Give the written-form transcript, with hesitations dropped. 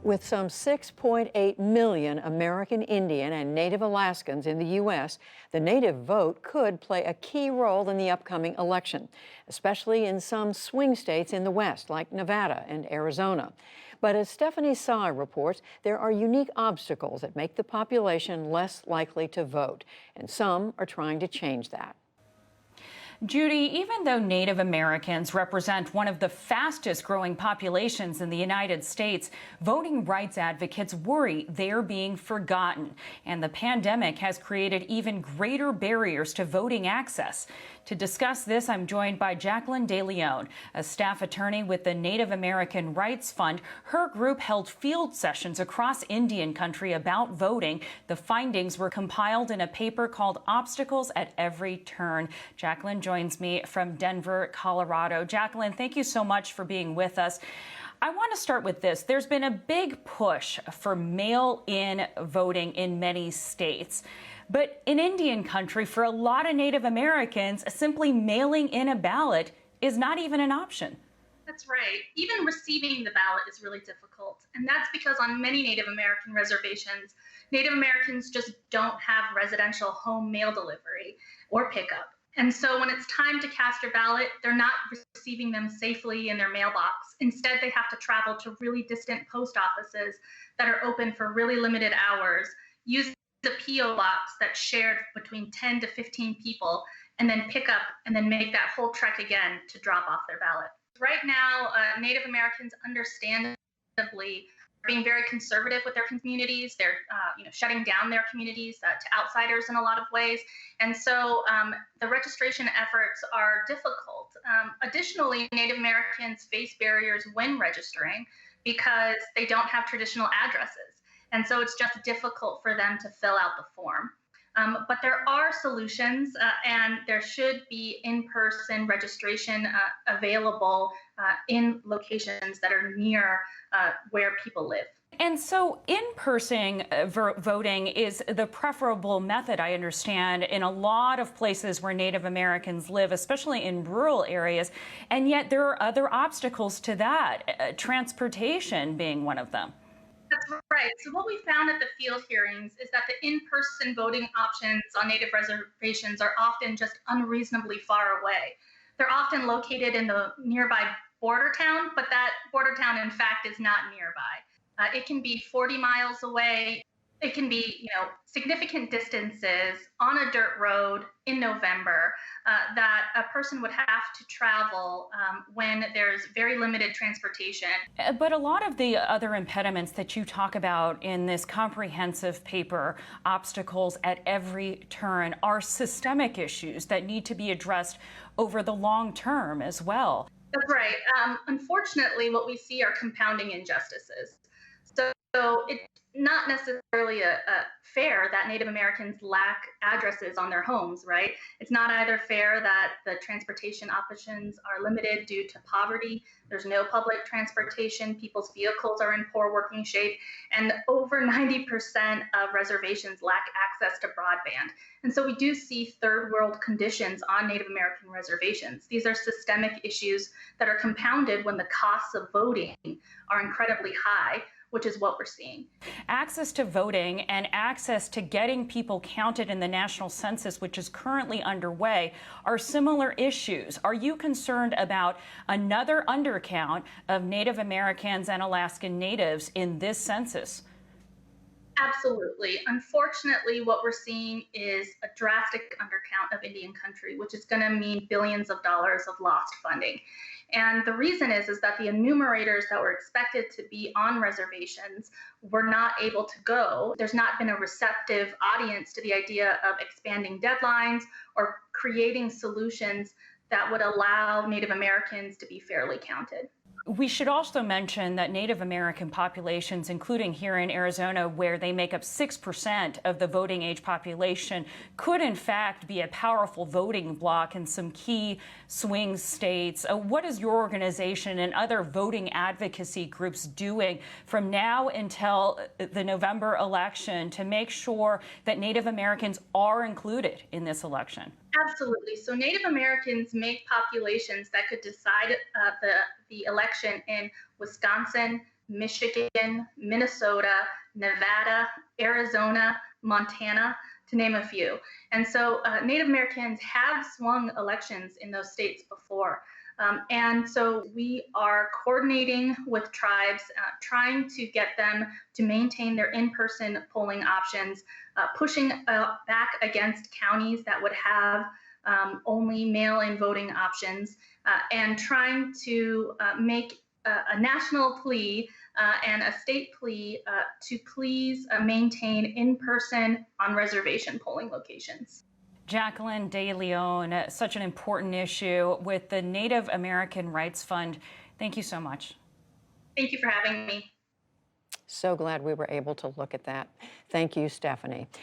With some 6.8 million American Indian and Native Alaskans in the U.S., the Native vote could play a key role in the upcoming election, especially in some swing states in the West, like Nevada and Arizona. But as Stephanie Sy reports, there are unique obstacles that make the population less likely to vote, and some are trying to change that. Judy, even though Native Americans represent one of the fastest growing populations in the United States, voting rights advocates worry they're being forgotten. And the pandemic has created even greater barriers to voting access. To discuss this, I'm joined by Jacqueline De Leon, a staff attorney with the Native American Rights Fund. Her group held field sessions across Indian country about voting. The findings were compiled in a paper called Obstacles at Every Turn. Jacqueline joins me from Denver, Colorado. Jacqueline, thank you so much for being with us. I want to start with this. There's been a big push for mail-in voting in many states. But in Indian country, for a lot of Native Americans, simply mailing in a ballot is not even an option. That's right. Even receiving the ballot is really difficult. And that's because on many Native American reservations, Native Americans just don't have residential home mail delivery or pickup. And so when it's time to cast your ballot, they're not receiving them safely in their mailbox. Instead, they have to travel to really distant post offices that are open for really limited hours, use the P.O. box that's shared between 10 to 15 people, and then pick up and then make that whole trek again to drop off their ballot. Right now, Native Americans understandably are being very conservative with their communities. They're shutting down their communities to outsiders in a lot of ways. And so the registration efforts are difficult. Additionally, Native Americans face barriers when registering because they don't have traditional addresses. And so it's just difficult for them to fill out the form. But there are solutions, and there should be in-person registration available in locations that are near where people live. And so in-person voting is the preferable method, I understand, in a lot of places where Native Americans live, especially in rural areas. And yet there are other obstacles to that, transportation being one of them. That's right. So what we found at the field hearings is that the in-person voting options on Native reservations are often just unreasonably far away. They're often located in the nearby border town, but that border town, in fact, is not nearby. It can be 40 miles away. It can be, significant distances on a dirt road in November that a person would have to travel when there's very limited transportation. But a lot of the other impediments that you talk about in this comprehensive paper, Obstacles at Every Turn, are systemic issues that need to be addressed over the long term as well. That's right. Unfortunately, what we see are compounding injustices. So it's not necessarily fair that Native Americans lack addresses on their homes, right? It's not either fair that the transportation options are limited due to poverty. There's no public transportation. People's vehicles are in poor working shape. And over 90% of reservations lack access to broadband. And so we do see third world conditions on Native American reservations. These are systemic issues that are compounded when the costs of voting are incredibly high, which is what we're seeing. Access to voting and access to getting people counted in the national census, which is currently underway, are similar issues. Are you concerned about another undercount of Native Americans and Alaskan Natives in this census? Absolutely. Unfortunately, what we're seeing is a drastic undercount of Indian country, which is going to mean billions of dollars of lost funding. And the reason is that the enumerators that were expected to be on reservations were not able to go. There's not been a receptive audience to the idea of expanding deadlines or creating solutions that would allow Native Americans to be fairly counted. We should also mention that Native American populations, including here in Arizona, where they make up 6% of the voting age population, could in fact be a powerful voting bloc in some key swing states. What is your organization and other voting advocacy groups doing from now until the November election to make sure that Native Americans are included in this election? Absolutely. So Native Americans make populations that could decide the election in Wisconsin, Michigan, Minnesota, Nevada, Arizona, Montana, to name a few. And so Native Americans have swung elections in those states before. And so we are coordinating with tribes, trying to get them to maintain their in-person polling options, pushing back against counties that would have only mail-in voting options, and trying to make a national plea and a state plea to please maintain in-person on-reservation polling locations. Jacqueline DeLeon, such an important issue with the Native American Rights Fund. Thank you so much. Thank you for having me. So glad we were able to look at that. Thank you, Stephanie.